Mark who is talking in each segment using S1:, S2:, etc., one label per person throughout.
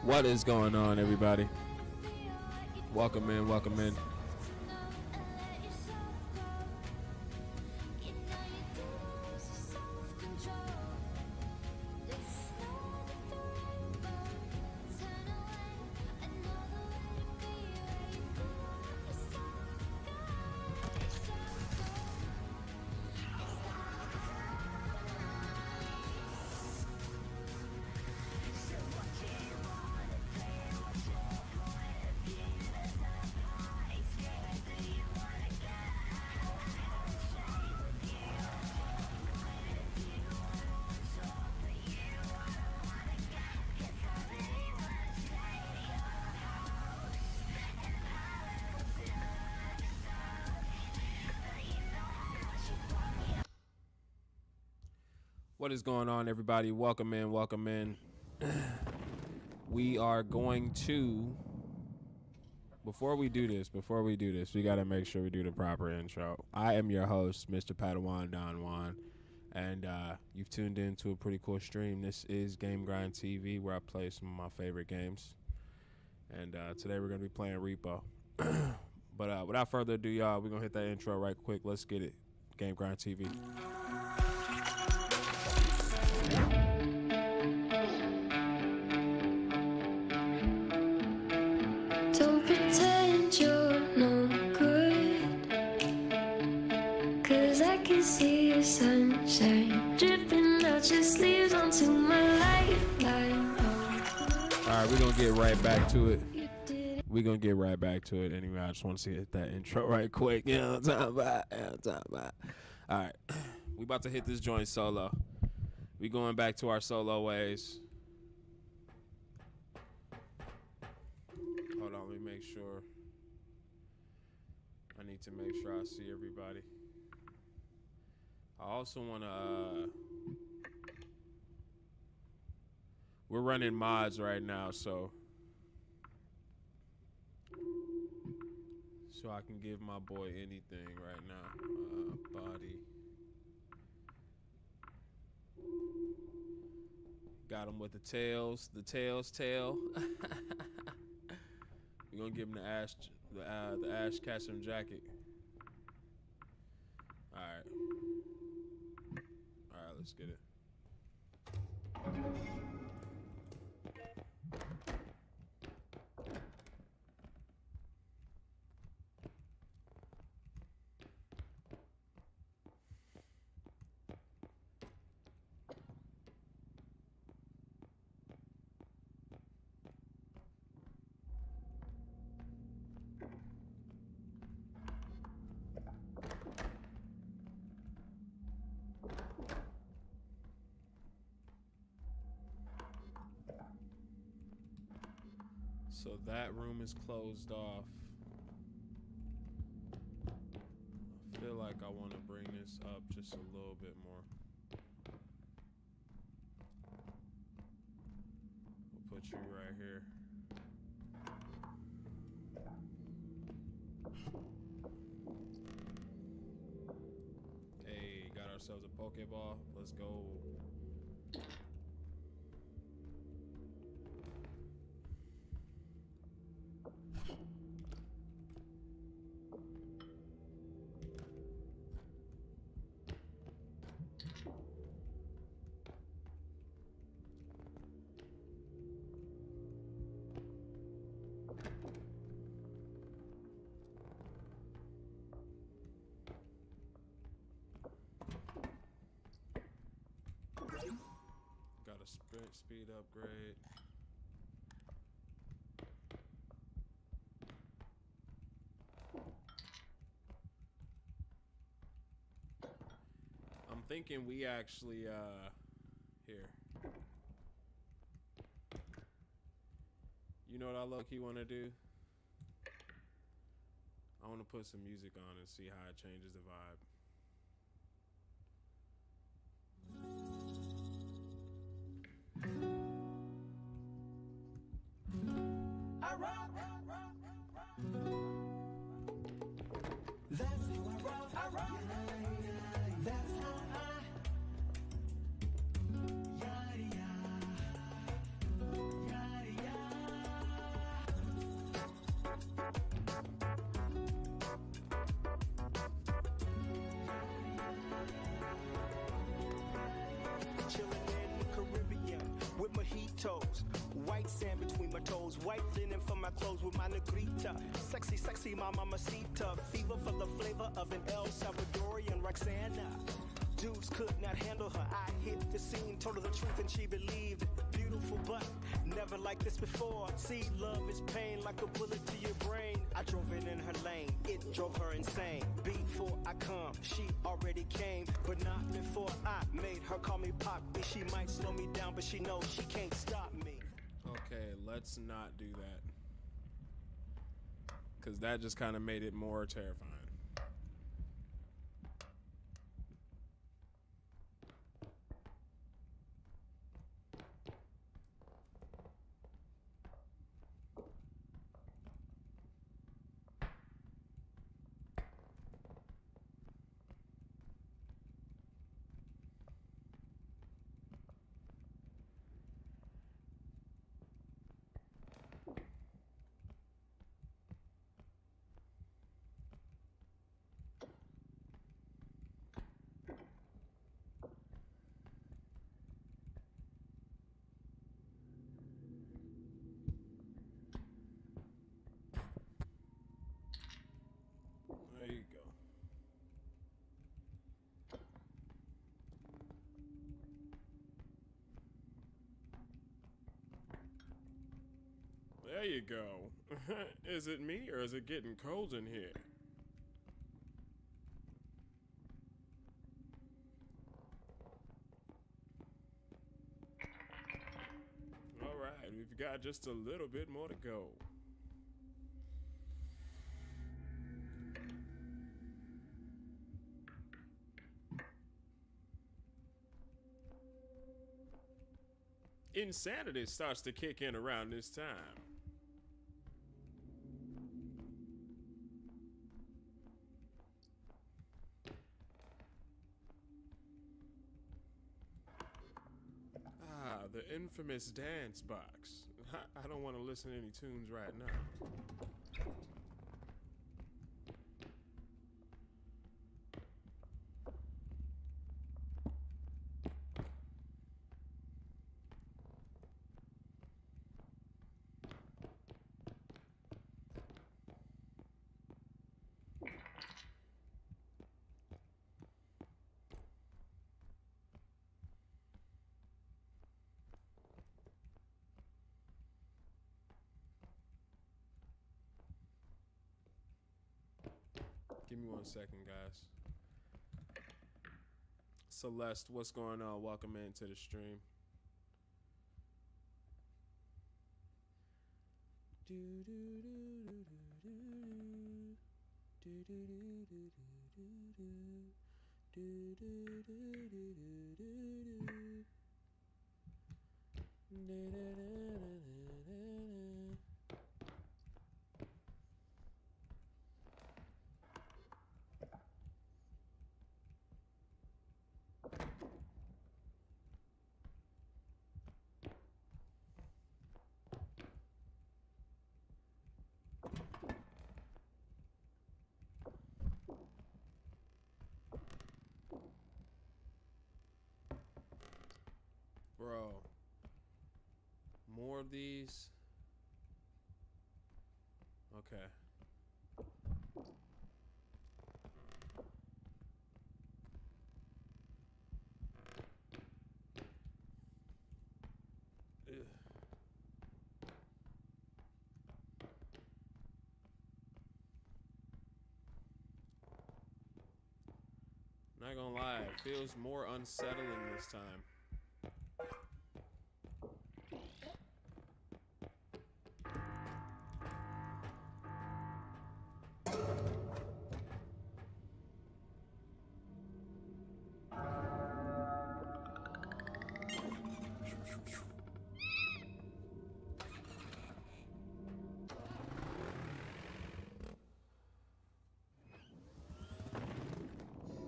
S1: What is going on, everybody? Welcome in, welcome in. What is going on, everybody? Welcome in, welcome in. We are going to, before we do this, we got to make sure we do the proper intro. I am your host, Mr. PadawanDonWon, and you've tuned in to a pretty cool stream. This is Game Grind TV, where I play some of my favorite games. And today we're going to be playing R.E.P.O. But without further ado, y'all, we're going to hit that intro right quick. Let's get it. Game Grind TV.
S2: Don't pretend you're no good, 'cause I can see your sunshine dripping out your sleeves onto my lifeline.
S1: Alright, we're gonna get right back to it. Anyway, I just want to hit that intro right quick. You know what I'm talking about? Alright, we about to hit this joint solo. We going back to our solo ways. Hold on, let me make sure. I need to make sure I see everybody. I also want to, we're running mods right now, so I can give my boy anything right now. Body. Got him with the tails tail. We're gonna give him the Ash Ketchum jacket. Alright, let's get it. So that room is closed off. I feel like I want to bring this up just a little bit more. We'll put you right here. Hey, got ourselves a Pokeball. Let's go. Got a sprint speed upgrade. I'm thinking we actually, here. You know what I low-key want to do? I want to put some music on and see how it changes the vibe.
S3: That's who I rock. That's how I. Yada yada, yada yada.
S4: toes. White sand between my toes. White linen for my clothes with my negrita. Sexy, sexy, my mamacita. Fever for the flavor of an El Salvadorian Roxana. Dudes could not handle her. I hit the scene, told her the truth and she believed. Beautiful but never like this before. See, love is pain like a bullet to your brain. I drove it in her lane, it drove her insane. Before I come, she already came, but not before I made her call me Poppy. She might slow me down, but she knows she can't stop me.
S1: Okay, let's not do that. Because that just kind of made it more terrifying. There you go. There you go. Is it me or is it getting cold in here? All right, we've got just a little bit more to go. Insanity starts to kick in around this time. Ah, the infamous dance box. I don't want to listen to any tunes right now. Give me 1 second, guys. Celeste, what's going on? Welcome into the stream. Bro, more of these. Okay. Ugh. Not gonna lie, it feels more unsettling this time.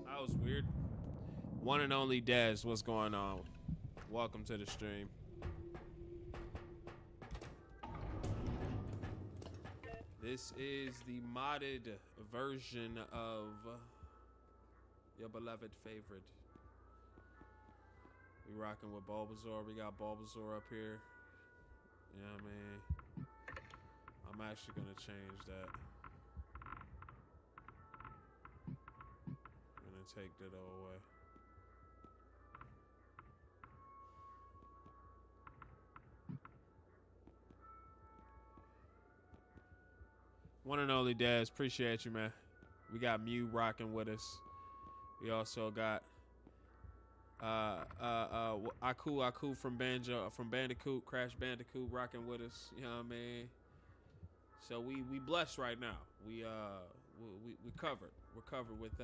S1: That was weird. One and only Dez, what's going on? Welcome to the stream. This is the modded version of your beloved favorite. We rocking with Bulbasaur. We got Bulbasaur up here. You know what I mean? I'm actually gonna change that. I'm gonna take that away. One and only Daz, appreciate you, man. We got Mew rocking with us. We also got Aku from Bandicoot, Crash Bandicoot rocking with us. You know what I mean? So we blessed right now. We covered. We're covered with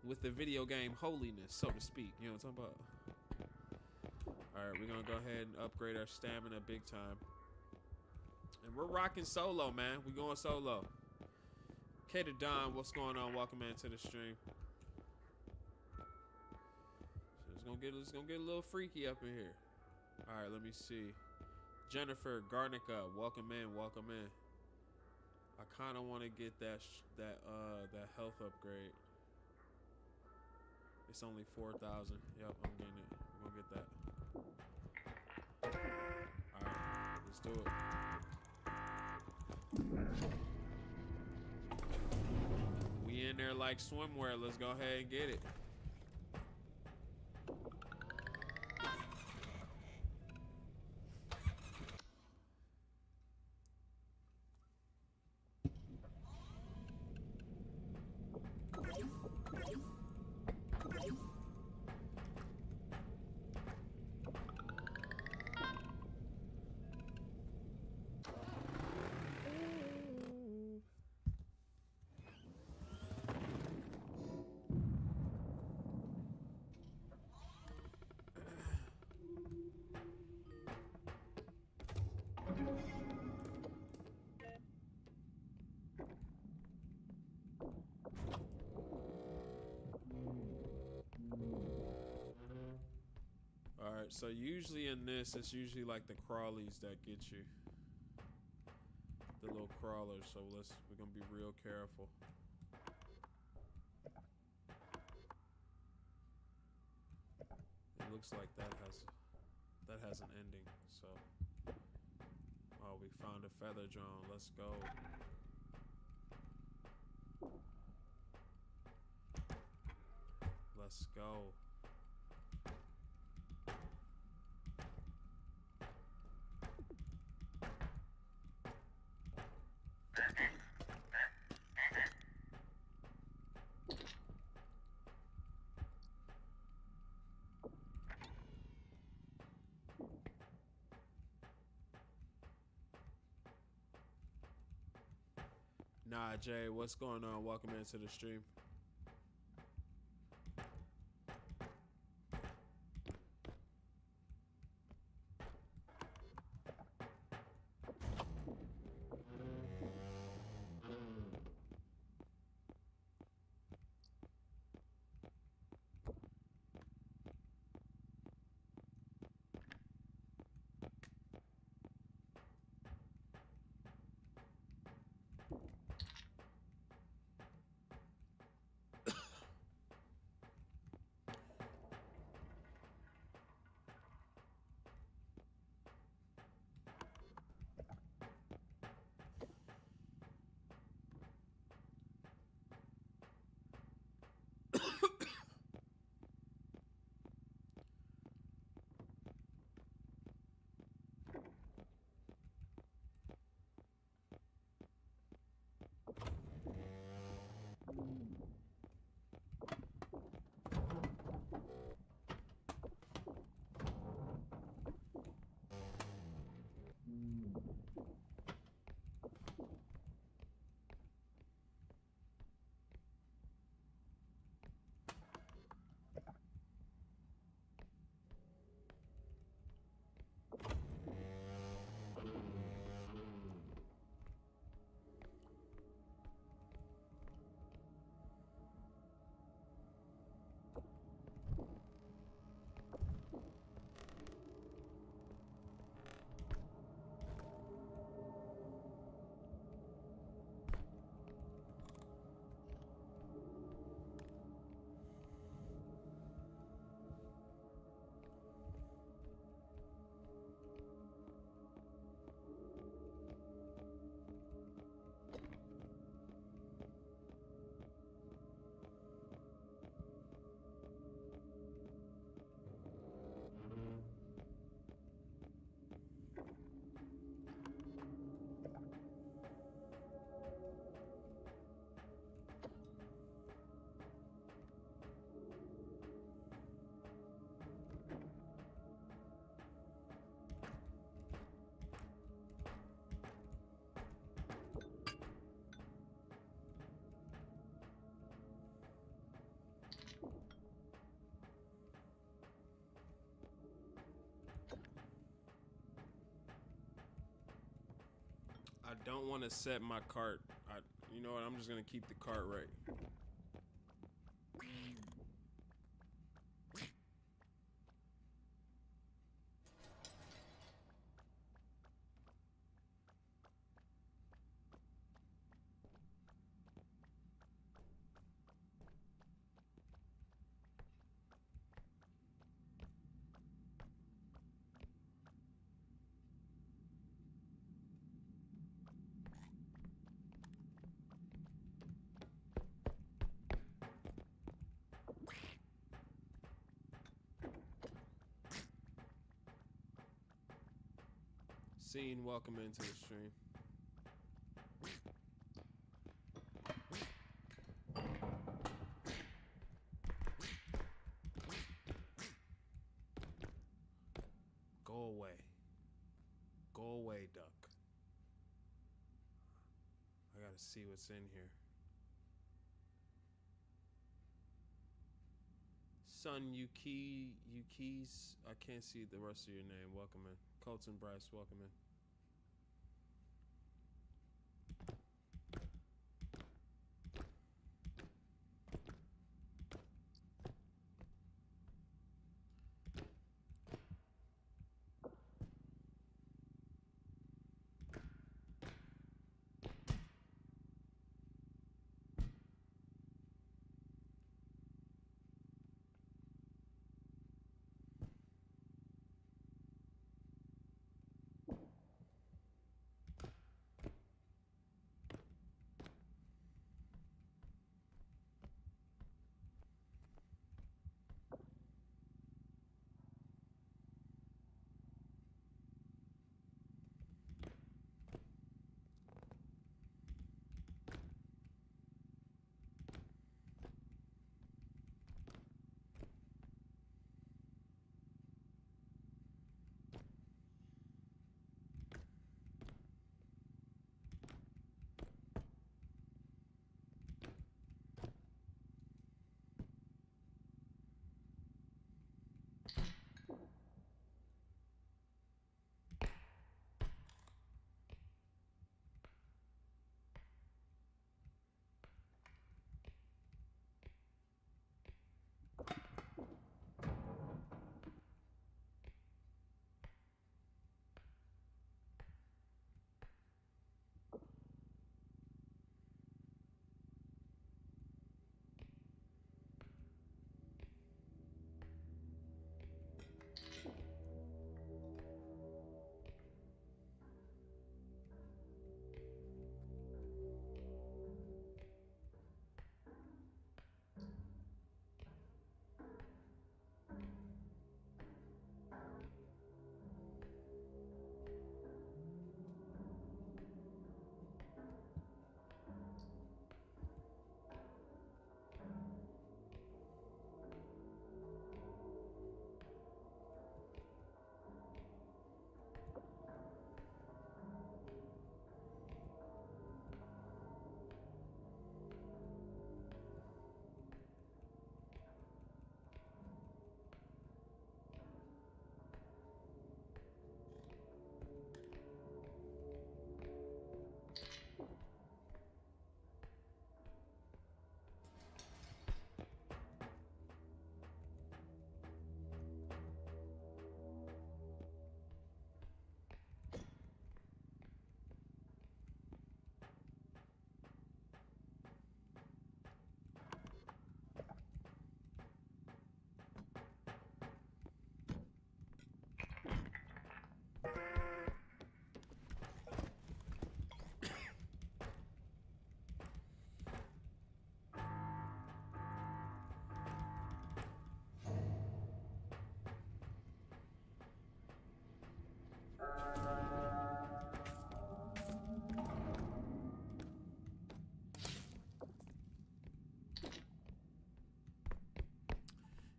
S1: with the video game holiness, so to speak. You know what I'm talking about? All right, we're gonna go ahead and upgrade our stamina big time. And we're rocking solo, man. We going solo. K to Don, what's going on? Welcome into the stream. So it's gonna get a little freaky up in here. All right, let me see. Jennifer Garnica, welcome in, welcome in. I kind of want to get that health upgrade. It's only 4,000. Yep, I'm getting it. We're gonna get that. All right, let's do it. We in there like swimwear. Let's go ahead and get it. Alright, so usually in this, it's usually like the crawlies that get you. The little crawlers, so we're gonna be real careful. It looks like that has an ending, so. Oh, we found a feather drone. Let's go. Let's go. Nah, Jay, what's going on? Welcome into the stream. I don't want to set my cart. You know what? I'm just gonna keep the cart right. Scene, welcome into the stream. Go away. Go away, duck. I gotta see what's in here. Son Yuki's, I can't see the rest of your name. Welcome in. Colton Bryce, welcome in.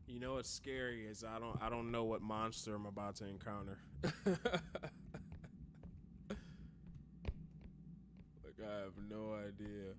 S1: You know what's scary is I don't know what monster I'm about to encounter. Like I have no idea.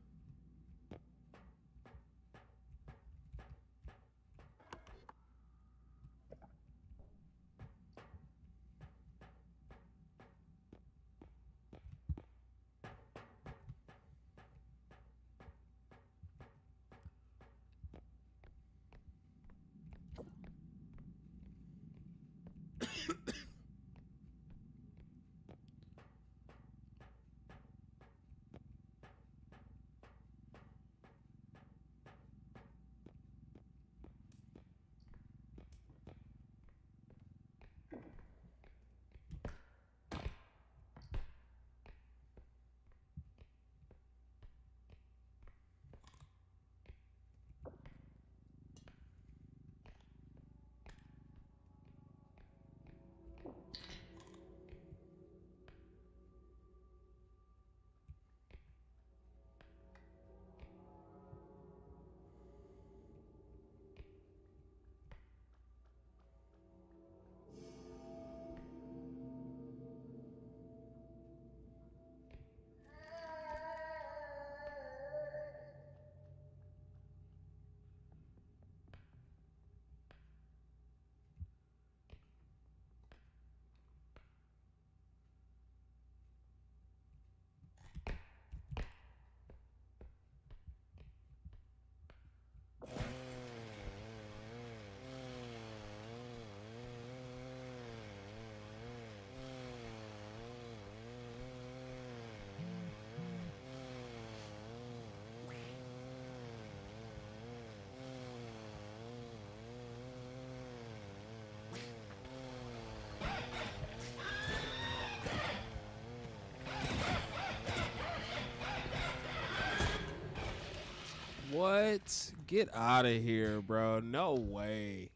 S1: What? Get out of here, bro. No way.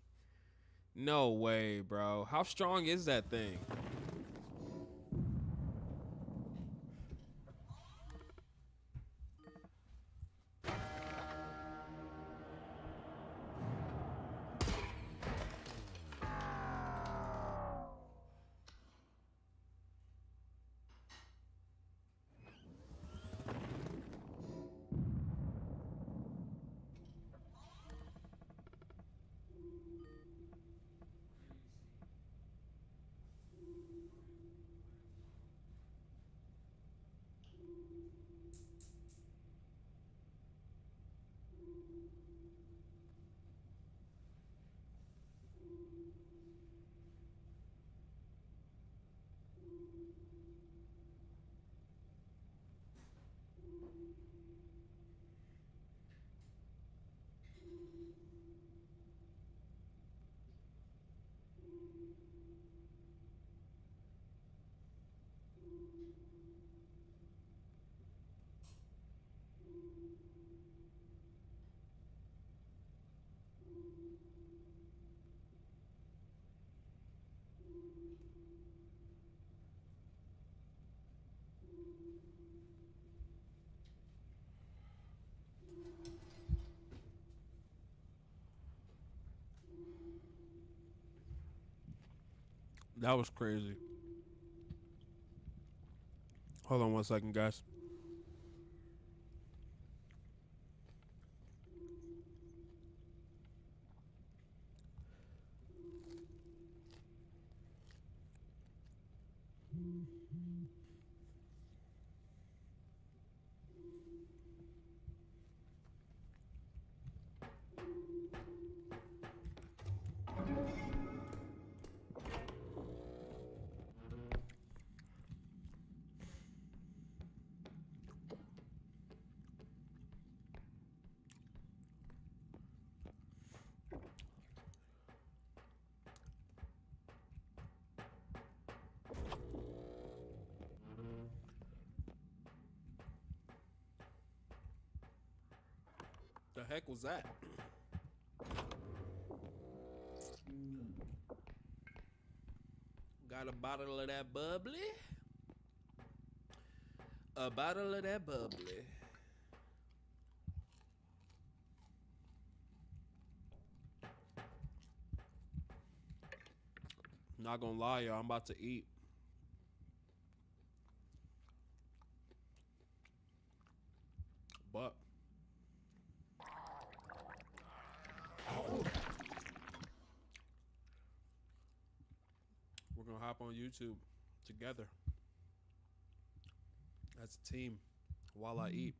S1: No way, bro. How strong is that thing? That was crazy. Hold on one second, guys. The heck was that? Got a bottle of that bubbly. A bottle of that bubbly. Not gonna lie, y'all. I'm about to eat. But we're gonna hop on YouTube together as a team while I eat.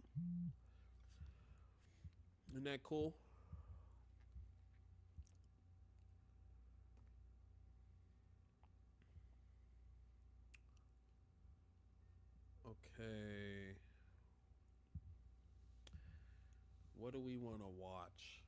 S1: Isn't that cool? Okay. What do we want to watch?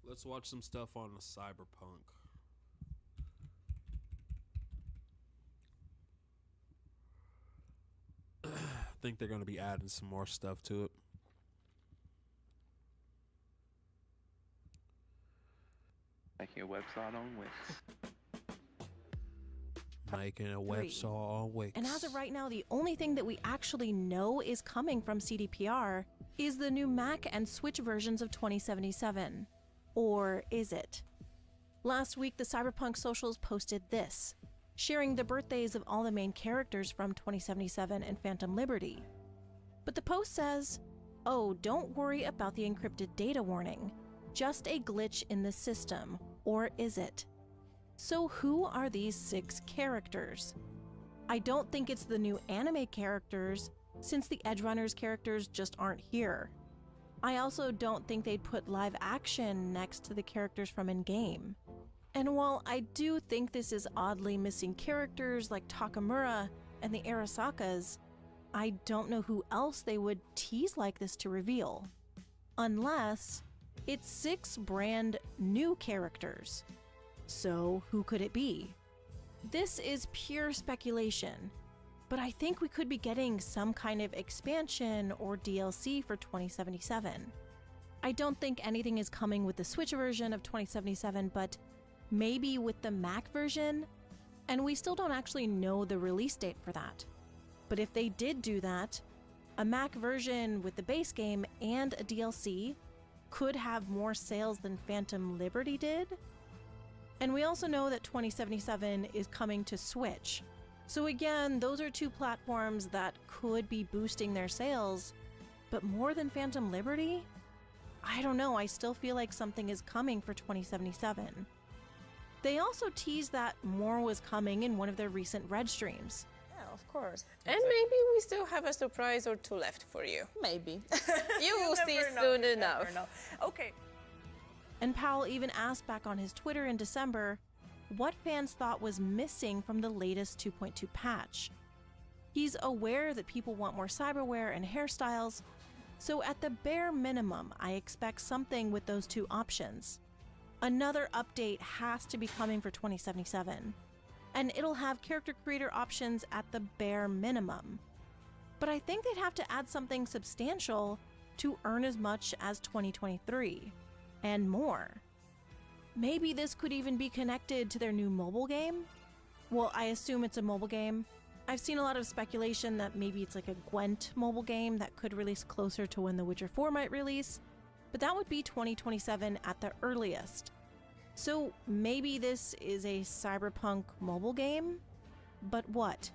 S1: Let's watch some stuff on the Cyberpunk. I think they're going to be adding some more stuff to it.
S5: Making a website on Wix.
S1: Making a web
S5: 3.
S1: saw all week.
S5: And as of right now, the only thing that we actually know is coming from CDPR is the new Mac and Switch versions of 2077. Or is it? Last week, the Cyberpunk socials posted this, sharing the birthdays of all the main characters from 2077 and Phantom Liberty. But the post says, "Oh, don't worry about the encrypted data warning. Just a glitch in the system. Or is it?" So who are these 6 characters? I don't think it's the new anime characters, since the Edgerunners characters just aren't here. I also don't think they'd put live action next to the characters from in-game. And while I do think this is oddly missing characters like Takamura and the Arasakas, I don't know who else they would tease like this to reveal. Unless it's 6 brand new characters. So who could it be? This is pure speculation, but I think we could be getting some kind of expansion or DLC for 2077. I don't think anything is coming with the Switch version of 2077, but maybe with the Mac version? And we still don't actually know the release date for that. But if they did do that, a Mac version with the base game and a DLC could have more sales than Phantom Liberty did. And we also know that 2077 is coming to Switch. So again, those are 2 platforms that could be boosting their sales, but more than Phantom Liberty? I don't know, I still feel like something is coming for 2077. They also teased that more was coming in one of their recent Red streams.
S6: Yeah, of course. And maybe we still have a surprise or 2 left for you.
S7: Maybe.
S6: You will see
S7: never know,
S6: soon
S7: you
S6: enough.
S7: never know. Okay.
S5: And Powell even asked back on his Twitter in December what fans thought was missing from the latest 2.2 patch. He's aware that people want more cyberware and hairstyles, so at the bare minimum, I expect something with those 2 options. Another update has to be coming for 2077, and it'll have character creator options at the bare minimum. But I think they'd have to add something substantial to earn as much as 2023. And more. Maybe this could even be connected to their new mobile game? Well, I assume it's a mobile game. I've seen a lot of speculation that maybe it's like a Gwent mobile game that could release closer to when The Witcher 4 might release, but that would be 2027 at the earliest. So maybe this is a Cyberpunk mobile game? But what?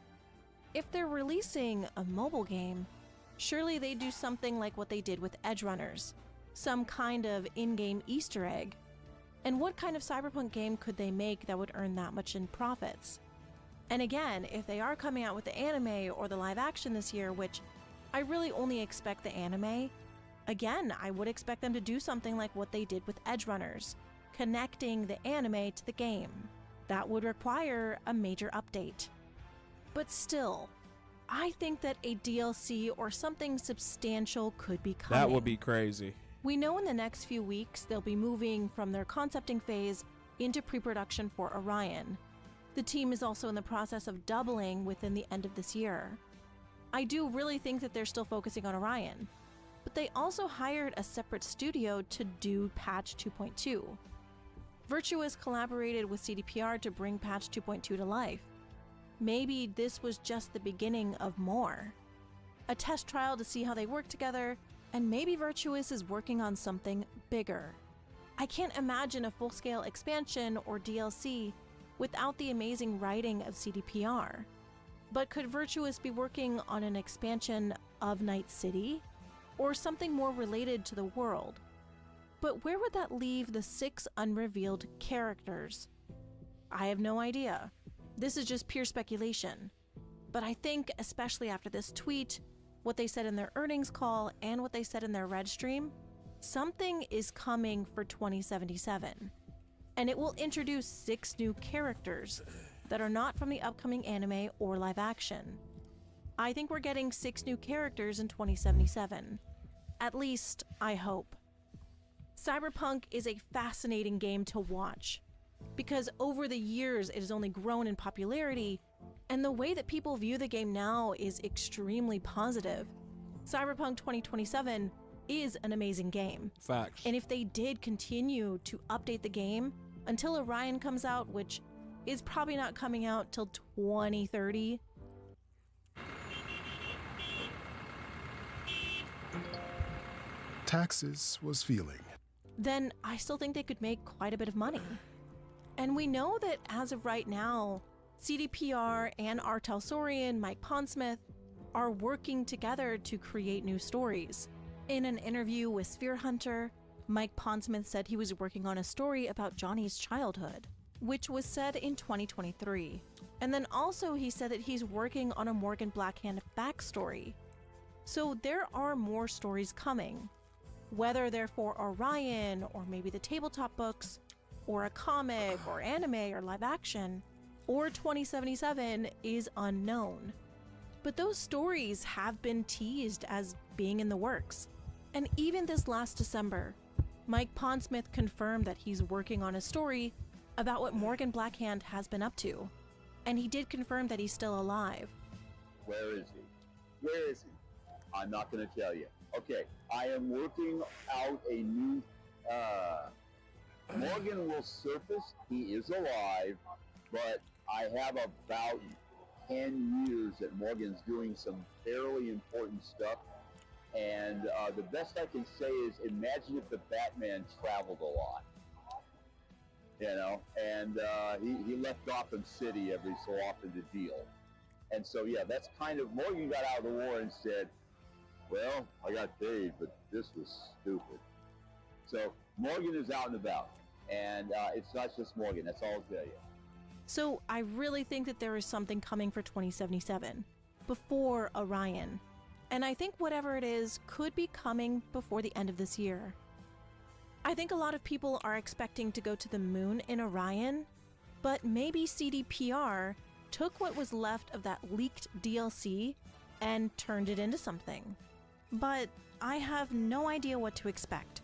S5: If they're releasing a mobile game, surely they'd do something like what they did with Edgerunners. Some kind of in-game Easter egg. And what kind of Cyberpunk game could they make that would earn that much in profits? And again, if they are coming out with the anime or the live action this year, which I really only expect the anime, again, I would expect them to do something like what they did with Edgerunners, connecting the anime to the game. That would require a major update. But still, I think that a DLC or something substantial could be coming.
S1: That would be crazy.
S5: We know in the next few weeks they'll be moving from their concepting phase into pre-production for Orion. The team is also in the process of doubling within the end of this year. I do really think that they're still focusing on Orion, but they also hired a separate studio to do patch 2.2. Virtuous collaborated with CDPR to bring patch 2.2 to life. Maybe this was just the beginning of more. A test trial to see how they work together, and maybe Virtuous is working on something bigger. I can't imagine a full-scale expansion or DLC without the amazing writing of CDPR. But could Virtuous be working on an expansion of Night City? Or something more related to the world? But where would that leave the 6 unrevealed characters? I have no idea. This is just pure speculation. But I think, especially after this tweet, what they said in their earnings call, and what they said in their Red stream, something is coming for 2077. And it will introduce 6 new characters that are not from the upcoming anime or live action. I think we're getting 6 new characters in 2077. At least, I hope. Cyberpunk is a fascinating game to watch, because over the years it has only grown in popularity, and the way that people view the game now is extremely positive. Cyberpunk 2027 is an amazing game.
S1: Facts.
S5: And if they did continue to update the game until Orion comes out, which is probably not coming out till 2030.
S7: Taxes was feeling.
S5: Then I still think they could make quite a bit of money. And we know that as of right now, CDPR and R. Talsorian, Mike Pondsmith are working together to create new stories. In an interview with Sphere Hunter, Mike Pondsmith said he was working on a story about Johnny's childhood, which was said in 2023. And then also he said that he's working on a Morgan Blackhand backstory. So there are more stories coming. Whether they're for Orion, or maybe the tabletop books, or a comic, or anime, or live action, or 2077 is unknown. But those stories have been teased as being in the works. And even this last December, Mike Pondsmith confirmed that he's working on a story about what Morgan Blackhand has been up to. And he did confirm that he's still alive.
S8: Where is he? Where is he? I'm not going to tell you. Okay, I am working out a new... Morgan will surface. He is alive, but I have about 10 years that Morgan's doing some fairly important stuff. And the best I can say is, imagine if the Batman traveled a lot. You know, and he left Gotham City every so often to deal. And so, yeah, that's kind of... Morgan got out of the war and said, well, I got paid, but this was stupid. So Morgan is out and about, and it's not just Morgan, that's all I'll tell you.
S5: So I really think that there is something coming for 2077, before Orion. And I think whatever it is could be coming before the end of this year. I think a lot of people are expecting to go to the moon in Orion, but maybe CDPR took what was left of that leaked DLC and turned it into something. But I have no idea what to expect.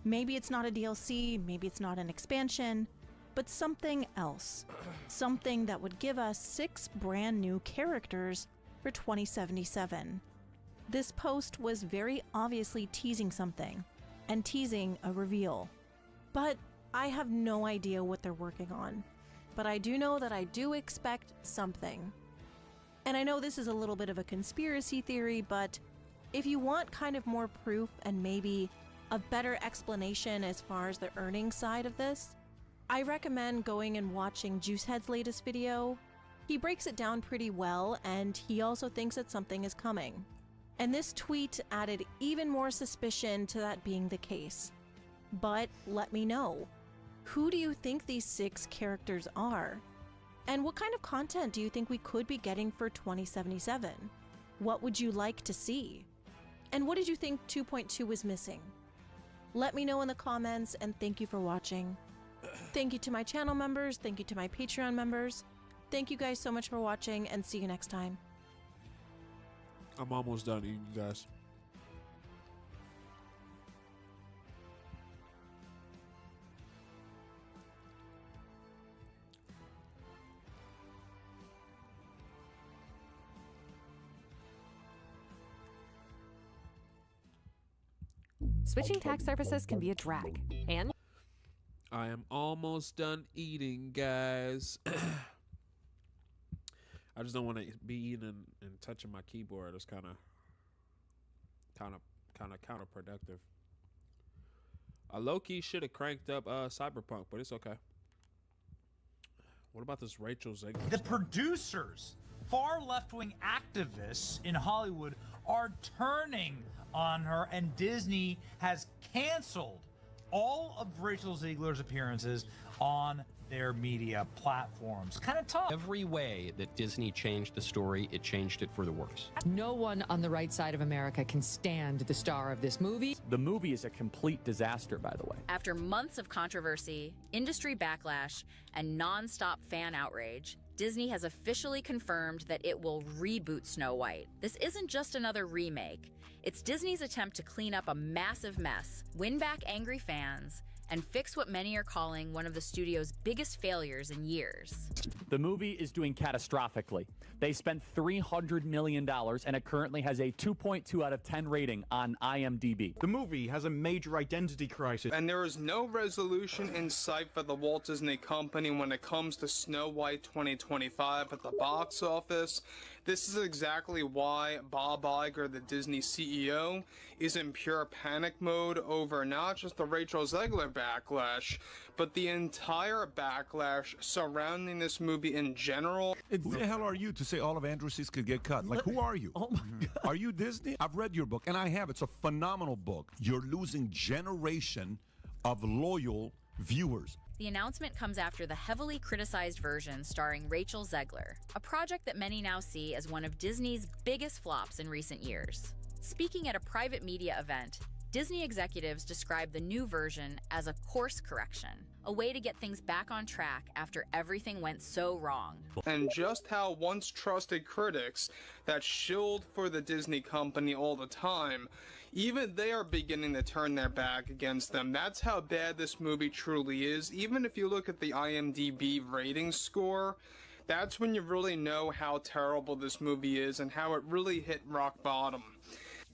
S5: Maybe it's not a DLC, maybe it's not an expansion, but something else. Something that would give us 6 brand new characters for 2077. This post was very obviously teasing something, and teasing a reveal. But I have no idea what they're working on. But I do know that I do expect something. And I know this is a little bit of a conspiracy theory, but if you want kind of more proof and maybe a better explanation as far as the earnings side of this, I recommend going and watching Juicehead's latest video. He breaks it down pretty well, and he also thinks that something is coming. And this tweet added even more suspicion to that being the case. But let me know, who do you think these 6 characters are? And what kind of content do you think we could be getting for 2077? What would you like to see? And what did you think 2.2 was missing? Let me know in the comments, and thank you for watching. Thank you to my channel members, thank you to my Patreon members. Thank you guys so much for watching, and see you next time.
S1: I'm almost done eating, guys.
S9: Switching tax services can be a drag, and
S1: I am almost done eating, guys. I just don't want to be eating and touching my keyboard. It's kind of counterproductive. I low-key should have cranked up Cyberpunk, but it's okay. What about this Rachel Zegler?
S10: The producers, far left-wing activists in Hollywood, are turning on her, and Disney has canceled all of Rachel Zegler's appearances on their media platforms. Kind of tough.
S11: Every way that Disney changed the story, it changed it for the worse.
S12: No one on the right side of America can stand the star of this movie.
S13: The movie is a complete disaster, by the way.
S14: After months of controversy, industry backlash, and non-stop fan outrage, Disney has officially confirmed that it will reboot Snow White. This isn't just another remake. It's Disney's attempt to clean up a massive mess, win back angry fans, and fix what many are calling one of the studio's biggest failures in years.
S13: The movie is doing catastrophically. They spent $300 million, and it currently has a 2.2 out of 10 rating on IMDb.
S7: The movie has a major identity crisis.
S15: And there is no resolution in sight for the Walt Disney Company when it comes to Snow White 2025 at the box office. This is exactly why Bob Iger, the Disney CEO, is in pure panic mode over not just the Rachel Zegler backlash, but the entire backlash surrounding this movie in general.
S16: Who the hell are you to say all of Andrew's scenes could get cut? Like, who are you?
S13: Oh my God.
S16: Are you Disney? I've read your book, and I have. It's a phenomenal book. You're losing generation of loyal viewers.
S14: The announcement comes after the heavily criticized version starring Rachel Zegler, a project that many now see as one of Disney's biggest flops in recent years. Speaking at a private media event, Disney executives described the new version as a course correction, a way to get things back on track after everything went so wrong.
S15: And just how once trusted critics that shilled for the Disney company all the time, even they are beginning to turn their back against them. That's how bad this movie truly is. Even if you look at the IMDb rating score, that's when you really know how terrible this movie is and how it really hit rock bottom.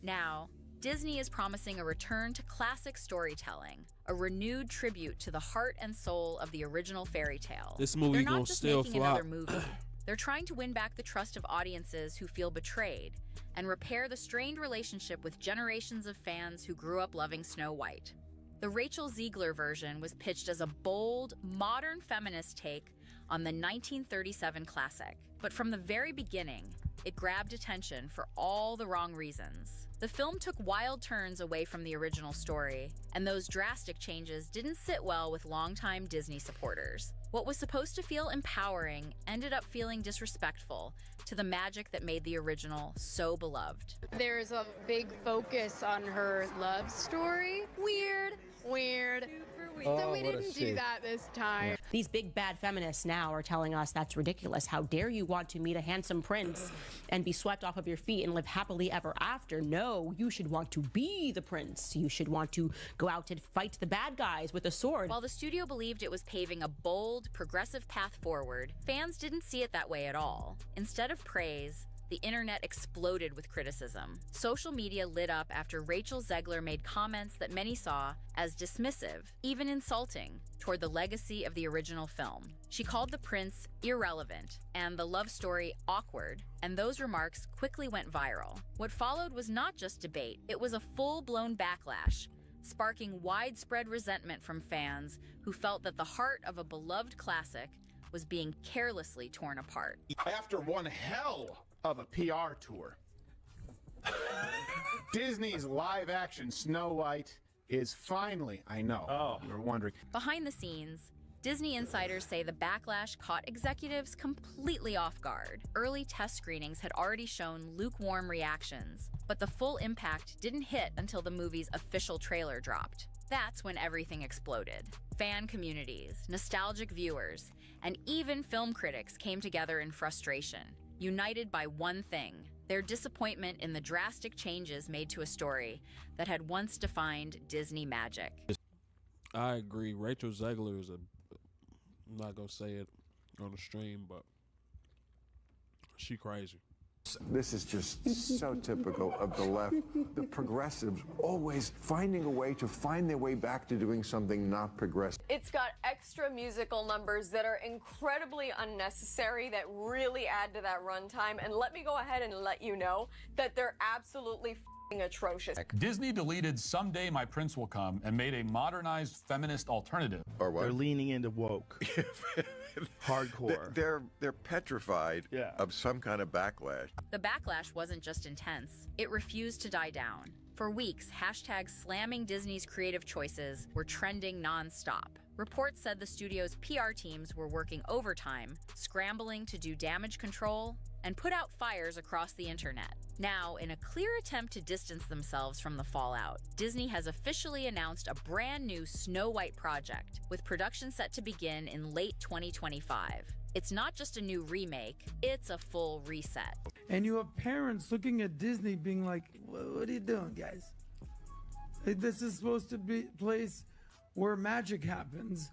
S14: Now, Disney is promising a return to classic storytelling, a renewed tribute to the heart and soul of the original fairy tale.
S1: This movie
S14: They're not just
S1: still
S14: making
S1: flop.
S14: another movie. They're trying to win back the trust of audiences who feel betrayed and repair the strained relationship with generations of fans who grew up loving Snow White. The Rachel Zegler version was pitched as a bold, modern feminist take on the 1937 classic. But from the very beginning, it grabbed attention for all the wrong reasons. The film took wild turns away from the original story, and those drastic changes didn't sit well with longtime Disney supporters. What was supposed to feel empowering ended up feeling disrespectful to the magic that made the original so beloved.
S17: There's a big focus on her love story. Weird. So we didn't do that this time.
S18: These big bad feminists now are telling us that's ridiculous. How dare you want to meet a handsome prince and be swept off of your feet and live happily ever after? No, you should want to be the prince. You should want to go out and fight the bad guys with a sword.
S14: While the studio believed it was paving a bold, progressive path forward, fans didn't see it that way at all. Instead of praise, the internet exploded with criticism. Social media lit up after Rachel Zegler made comments that many saw as dismissive, even insulting, toward the legacy of the original film. She called the prince irrelevant and the love story awkward, and those remarks quickly went viral. What followed was not just debate, it was a full-blown backlash, sparking widespread resentment from fans who felt that the heart of a beloved classic was being carelessly torn apart.
S19: After one hell of a PR tour, Disney's live-action Snow White is finally, I know, you're wondering.
S14: Behind the scenes, Disney insiders say the backlash caught executives completely off guard. Early test screenings had already shown lukewarm reactions, but the full impact didn't hit until the movie's official trailer dropped. That's when everything exploded. Fan communities, nostalgic viewers, and even film critics came together in frustration, united by one thing: their disappointment in the drastic changes made to a story that had once defined Disney magic.
S1: I agree. Rachel Zegler is I'm not going to say it on the stream, but she crazy.
S20: This is just so typical of the left. The progressives always finding a way to find their way back to doing something not progressive.
S21: It's got extra musical numbers that are incredibly unnecessary that really add to that runtime. And let me go ahead and let you know that they're absolutely atrocious.
S22: Disney deleted Someday My Prince Will Come and made a modernized feminist alternative.
S7: Or what? They're leaning into woke. Hardcore.
S20: They're petrified of some kind of backlash.
S14: The backlash wasn't just intense, it refused to die down. For weeks, hashtags slamming Disney's creative choices were trending non-stop. Reports said the studio's PR teams were working overtime, scrambling to do damage control, and put out fires across the internet. Now, in a clear attempt to distance themselves from the fallout, Disney has officially announced a brand new Snow White project, with production set to begin in late 2025. It's not just a new remake, it's a full reset.
S23: And you have parents looking at Disney being like, what are you doing, guys? This is supposed to be place where magic happens,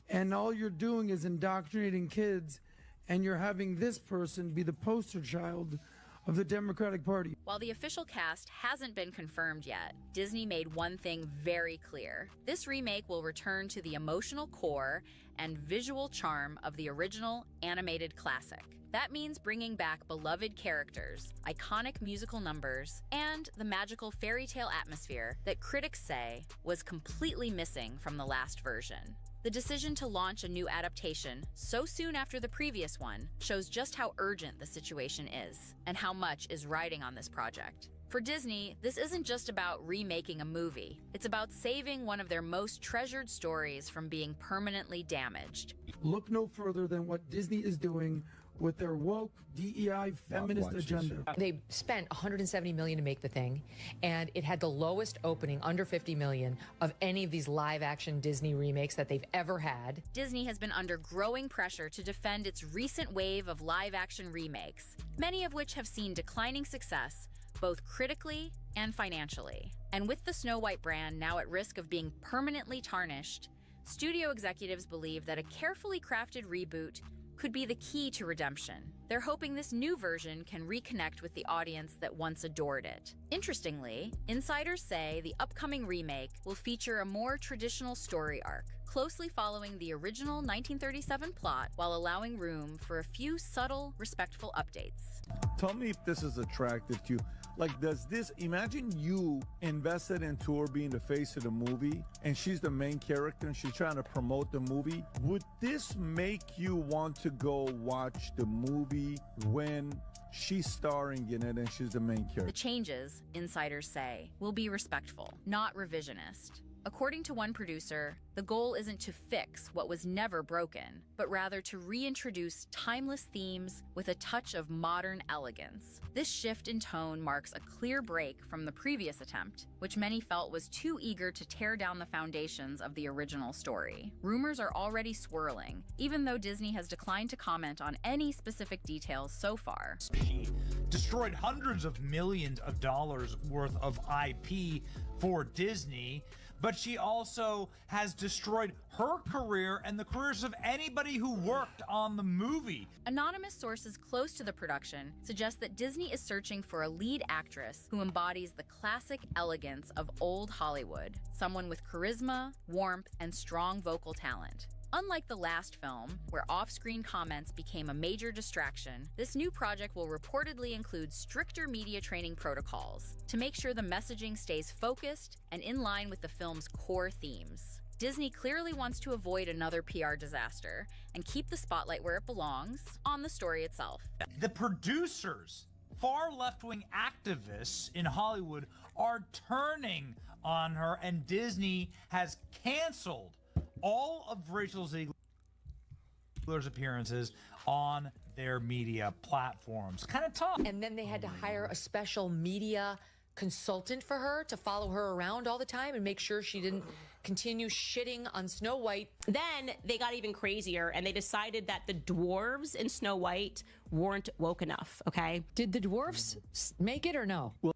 S23: and all you're doing is indoctrinating kids, and you're having this person be the poster child of the Democratic Party.
S14: While the official cast hasn't been confirmed yet, Disney made one thing very clear. This remake will return to the emotional core and visual charm of the original animated classic. That means bringing back beloved characters, iconic musical numbers, and the magical fairy tale atmosphere that critics say was completely missing from the last version. The decision to launch a new adaptation so soon after the previous one shows just how urgent the situation is and how much is riding on this project. For Disney, this isn't just about remaking a movie. It's about saving one of their most treasured stories from being permanently damaged.
S23: Look no further than what Disney is doing with their woke, DEI, feminist agenda.
S12: They spent $170 million to make the thing, and it had the lowest opening, under $50 million, of any of these live-action Disney remakes that they've ever had.
S14: Disney has been under growing pressure to defend its recent wave of live-action remakes, many of which have seen declining success, both critically and financially. And with the Snow White brand now at risk of being permanently tarnished, studio executives believe that a carefully crafted reboot could be the key to redemption. They're hoping this new version can reconnect with the audience that once adored it. Interestingly, insiders say the upcoming remake will feature a more traditional story arc, closely following the original 1937 plot while allowing room for a few subtle, respectful updates.
S7: Tell me if this is attractive to you. Like, does this, imagine you invested into her being the face of the movie and she's the main character and she's trying to promote the movie. Would this make you want to go watch the movie when she's starring in it and she's the main character?
S14: The changes, insiders say, will be respectful, not revisionist. According to one producer, the goal isn't to fix what was never broken, but rather to reintroduce timeless themes with a touch of modern elegance. This shift in tone marks a clear break from the previous attempt, which many felt was too eager to tear down the foundations of the original story. Rumors are already swirling, even though Disney has declined to comment on any specific details so far.
S10: She destroyed hundreds of millions of dollars worth of IP for Disney, but she also has destroyed her career and the careers of anybody who worked on the movie.
S14: Anonymous sources close to the production suggest that Disney is searching for a lead actress who embodies the classic elegance of old Hollywood, someone with charisma, warmth, and strong vocal talent. Unlike the last film, where off-screen comments became a major distraction, this new project will reportedly include stricter media training protocols to make sure the messaging stays focused and in line with the film's core themes. Disney clearly wants to avoid another PR disaster and keep the spotlight where it belongs, on the story itself.
S10: The producers, far left-wing activists in Hollywood, are turning on her, and Disney has canceled all of Rachel Ziegler's appearances on their media platforms. Kind of tough.
S12: And then they had to hire a special media consultant for her to follow her around all the time and make sure she didn't continue shitting on Snow White.
S18: Then they got even crazier and they decided that the dwarves in Snow White weren't woke enough, okay?
S12: Did the dwarfs make it or no?
S1: All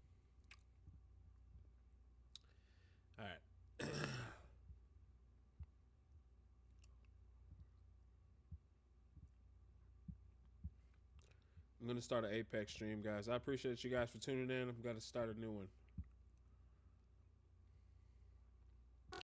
S1: right. I'm going to start an Apex stream, guys. I appreciate you guys for tuning in. I'm going to start a new one.